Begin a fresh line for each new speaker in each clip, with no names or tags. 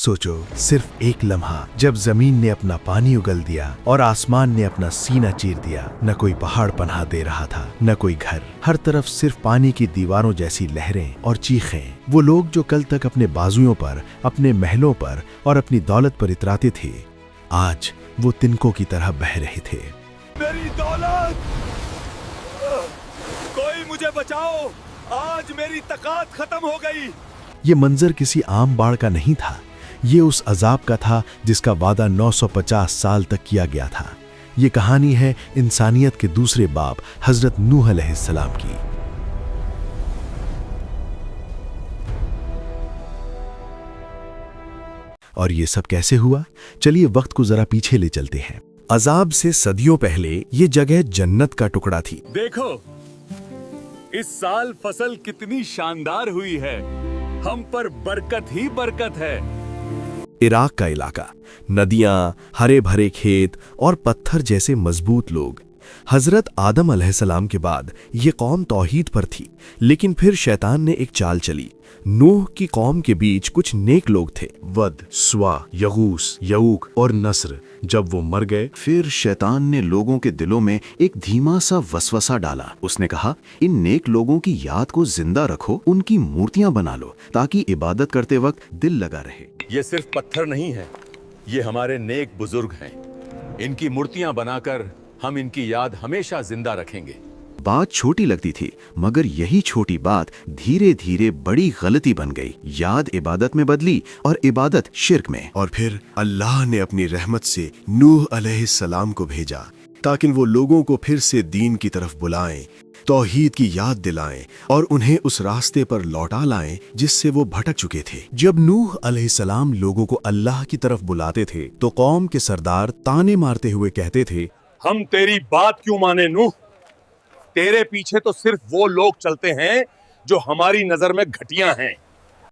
सोचो, सिर्फ एक लम्हा जब जमीन ने अपना पानी उगल दिया और आसमान ने अपना सीना चीर दिया, न कोई पहाड़ पनाह दे रहा था, न कोई घर। हर तरफ सिर्फ पानी की दीवारों जैसी लहरें और चीखें। वो लोग जो कल तक अपने बाजुओं पर, अपने महलों पर और अपनी दौलत पर इतराते थे, आज वो तिनकों की तरह बह रहे थे।
मेरी दौलत, कोई मुझे बचाओ, आज मेरी तकात खत्म हो गई।
ये मंजर किसी आम बाढ़ का नहीं था, ये उस अजाब का था जिसका वादा 950 साल तक किया गया था। ये कहानी है इंसानियत के दूसरे बाप हजरत नूह अलैहिस्सलाम की। और ये सब कैसे हुआ? चलिए वक्त को जरा पीछे ले चलते हैं। अजाब से सदियों पहले ये जगह जन्नत का टुकड़ा थी।
देखो, इस साल फसल कितनी शानदार हुई है, हम पर बरकत ही बरकत है।
इराक का इलाका, नदियां, हरे भरे खेत और पत्थर जैसे मजबूत लोग। हजरत आदम अलैहिस्सलाम के बाद ये कौम तौहीद पर थी, लेकिन फिर शैतान ने एक चाल चली। नूह की कौम के बीच कुछ नेक लोग थे, वद, स्वा, यगूस, यऊक और नस्र। जब वो मर गए, फिर शैतान ने लोगों के दिलों में एक धीमा सा वसवसा डाला। उसने कहा, इन नेक लोगों की याद को जिंदा रखो, उनकी मूर्तियां बना लो ताकि इबादत करते वक्त दिल लगा रहे।
ये सिर्फ पत्थर नहीं है, ये हमारे नेक बुजुर्ग हैं। इनकी मूर्तियां बनाकर हम इनकी याद हमेशा जिंदा रखेंगे।
बात छोटी लगती थी, मगर यही छोटी बात धीरे धीरे बड़ी गलती बन गई। याद इबादत में बदली और इबादत शिर्क में। और फिर अल्लाह ने अपनी रहमत से नूह अलैहिस्सलाम को भेजा ताकि वो लोगों को फिर से दीन की तरफ बुलाएं, तौहीद की याद दिलाएं और उन्हें उस रास्ते पर लौटा लाएं जिससे वो भटक चुके थे। जब नूह अलैहिस्सलाम लोगों को अल्लाह की तरफ बुलाते थे तो कौम के सरदार ताने मारते हुए कहते थे,
हम तेरी बात क्यों माने नूह? तेरे पीछे तो सिर्फ वो लोग चलते हैं जो हमारी नजर में घटिया हैं।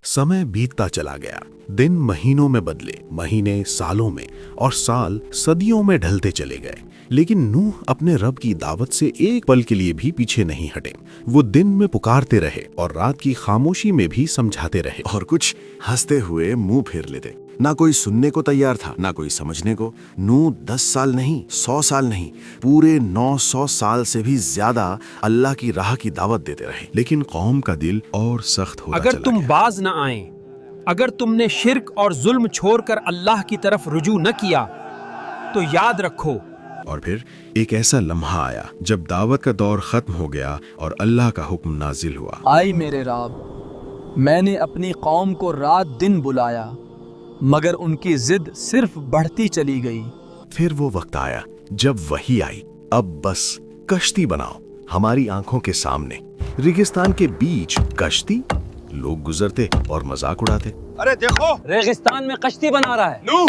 समय बीतता चला गया, दिन महीनों में बदले, महीने सालों में और साल सदियों में ढलते चले गए, लेकिन नूह अपने रब की दावत से एक पल के लिए भी पीछे नहीं हटे। वो दिन में पुकारते रहे और रात की खामोशी में भी समझाते रहे, और कुछ हंसते हुए मुंह फेर लेते। ना कोई सुनने को तैयार था, ना कोई समझने को। नूह 10 साल नहीं, 100 साल नहीं, पूरे 900 साल से भी ज्यादा अल्लाह की राह की दावत देते रहे, लेकिन कौम का दिल और सख्त होता चला गया।
अगर तुम बाज न आए, अगर तुमने शिर्क और जुल्म छोड़कर अल्लाह की तरफ रुजू न किया, तो याद रखो।
और फिर एक ऐसा लम्हा आया जब दावत का दौर खत्म हो गया और अल्लाह का हुक्म नाजिल हुआ।
आई मेरे रब, मैंने अपनी कौम को रात दिन बुलाया, मगर उनकी जिद सिर्फ बढ़ती चली गई।
फिर वो वक्त आया जब वही आई, अब बस कश्ती बनाओ हमारी आंखों के सामने। रेगिस्तान के बीच कश्ती, लोग गुजरते और मजाक उड़ाते।
अरे देखो,
रेगिस्तान में कश्ती बना रहा है।
नूह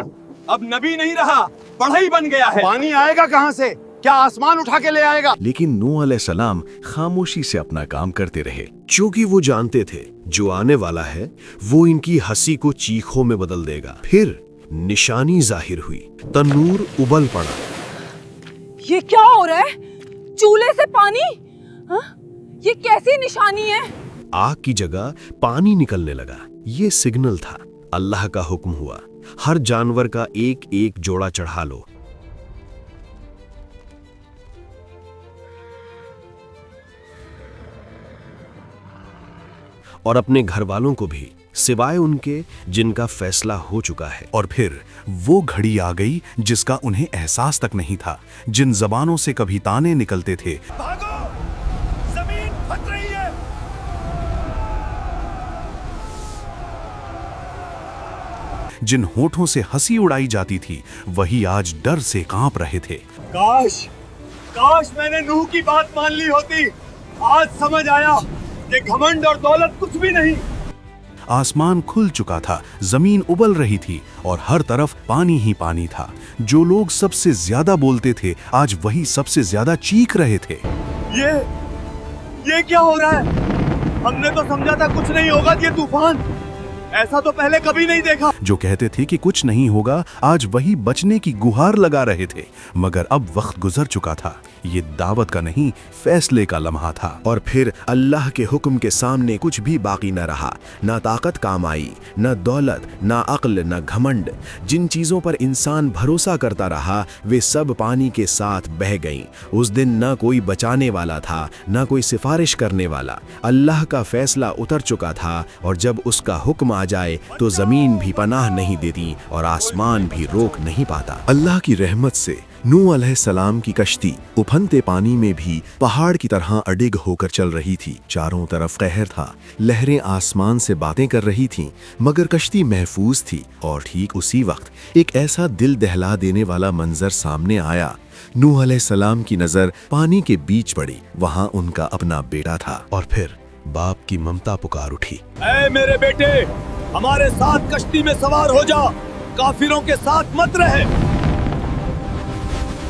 अब नबी नहीं रहा, बढ़ई बन गया है।
पानी आएगा कहाँ से? क्या आसमान उठा के ले आएगा?
लेकिन नूह अलैहिस्सलाम खामोशी से अपना काम करते रहे, क्योंकि वो जानते थे जो आने वाला है वो इनकी हंसी को चीखों में बदल देगा। फिर निशानी जाहिर हुई, तन्नूर उबल पड़ा।
ये क्या हो रहा है? चूल्हे से पानी? हाँ? ये कैसी निशानी है?
आग की जगह पानी निकलने लगा। ये सिग्नल था, अल्लाह का हुक्म हुआ, हर जानवर का एक एक जोड़ा चढ़ा लो। और अपने घर वालों को भी, सिवाय उनके जिनका फैसला हो चुका है। और फिर वो घड़ी आ गई जिसका उन्हें एहसास तक नहीं था, जिन जबानों से कभी ताने निकलते थे,
भागो, जमीन फट रही है।
जिन होठों से हंसी उड़ाई जाती थी, वही आज डर से कांप रहे थे।
काश मैंने नूह की बात मान ली होती। आज समझ आया कि घमंड और दौलत कुछ भी नहीं।
आसमान खुल चुका था, जमीन उबल रही थी और हर तरफ पानी ही पानी था। जो लोग सबसे ज्यादा बोलते थे, आज वही सबसे ज्यादा चीख रहे थे।
ये क्या हो रहा है? हमने तो समझा था कुछ नहीं होगा। ये तूफान,
ऐसा तो पहले कभी नहीं देखा।
जो कहते थे कि कुछ नहीं होगा, आज वही बचने की गुहार लगा रहे थे। मगर अब वक्त गुजर चुका था। ये दावत का नहीं, फैसले का लम्हा था। और फिर अल्लाह के हुक्म के सामने कुछ भी बाकी न रहा। ना ताकत काम आई, न दौलत, ना अक्ल, न घमंड। जिन चीजों पर इंसान भरोसा करता रहा, वे सब पानी के साथ बह गईं। उस दिन न कोई बचाने वाला था, न कोई सिफारिश करने वाला। अल्लाह का फैसला उतर चुका था, और जब उसका हुक्म आ जाए तो जमीन भी पनाह नहीं देती और आसमान भी रोक नहीं पाता। अल्लाह की रहमत से नूह अलैहिस्सलाम की कश्ती उफनते पानी में भी पहाड़ की तरह अडिग होकर चल रही थी। चारों तरफ कहर था, लहरें आसमान से बातें कर रही थीं, मगर कश्ती महफूज थी। और ठीक उसी वक्त एक ऐसा दिल दहला देने वाला मंजर सामने आया। नूह अलैहिस्सलाम की नजर पानी के बीच पड़ी। वहां उनका अपना बेटा था। और फिर बाप की ममता पुकार उठी,
ऐ मेरे बेटे, हमारे साथ कश्ती में सवार हो जा, काफिरों के साथ मत रहे।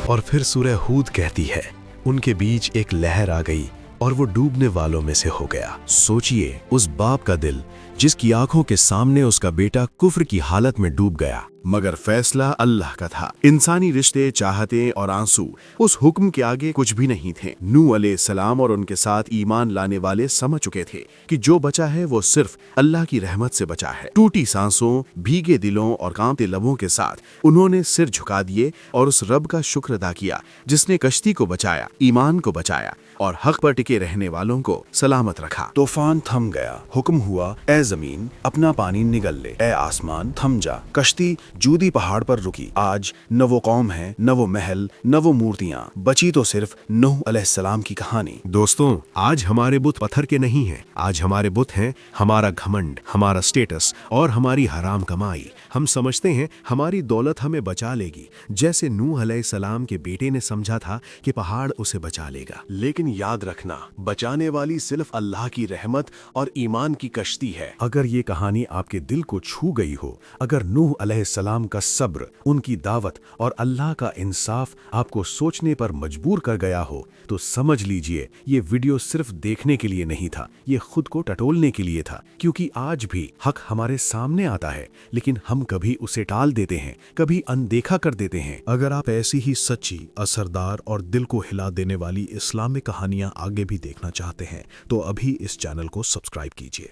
और फिर सूरह हूद कहती है, उनके बीच एक लहर आ गई और वो डूबने वालों में से हो गया। सोचिए उस बाप का दिल जिसकी आंखों के सामने उसका बेटा कुफ्र की हालत में डूब गया। मगर फैसला अल्लाह का था। इंसानी रिश्ते, चाहते और आंसू उस हुक्म के आगे कुछ भी नहीं थे। नूह अलैहिस्सलाम और उनके साथ ईमान लाने वाले समझ चुके थे कि जो बचा है वो सिर्फ अल्लाह की रहमत से बचा है। टूटी सांसों, भीगे दिलों और कांपते लबों के साथ उन्होंने सिर झुका दिए और उस रब का शुक्र अदा किया जिसने कश्ती को बचाया, ईमान को बचाया और हक पर टिके रहने वालों को सलामत रखा। तूफान थम गया। हुक्म हुआ, ए जमीन अपना पानी निगल ले, ए आसमान थम जा। कश्ती जूदी पहाड़ पर रुकी। आज न वो कौम है, न वो महल, न वो मूर्तियां, बची तो सिर्फ नूह अलैहिस्सलाम की कहानी। दोस्तों, आज हमारे बुत पत्थर के नहीं हैं। आज हमारे बुत हैं हमारा घमंड, हमारा स्टेटस और हमारी हराम कमाई। हम समझते हैं हमारी दौलत हमें बचा लेगी, जैसे नूह अलैहिस्सलाम के बेटे ने समझा था कि पहाड़ उसे बचा लेगा। लेकिन याद रखना, बचाने वाली सिर्फ अल्लाह की रहमत और ईमान की कश्ती है। अगर ये कहानी आपके दिल को छू गई हो, अगर नूह अलैहिस्सलाम का सब्र, उनकी दावत और अल्लाह का इंसाफ आपको सोचने पर मजबूर कर गया हो, तो समझ लीजिए ये वीडियो सिर्फ देखने के लिए नहीं था, ये खुद को टटोलने के लिए था। क्योंकि आज भी हक हमारे सामने आता है, लेकिन हम कभी उसे टाल देते हैं, कभी अनदेखा कर देते हैं। अगर आप ऐसी ही सच्ची, असरदार और दिल को हिला देने वाली इस्लामिक कहानियां आगे भी देखना चाहते हैं, तो अभी इस चैनल को सब्सक्राइब कीजिए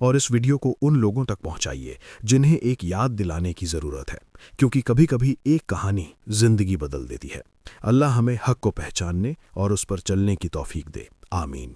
और इस वीडियो को उन लोगों तक पहुंचाइए जिन्हें एक याद दिलाने की जरूरत है, क्योंकि कभी कभी एक कहानी जिंदगी बदल देती है। अल्लाह हमें हक को पहचानने और उस पर चलने की तौफीक दे। आमीन।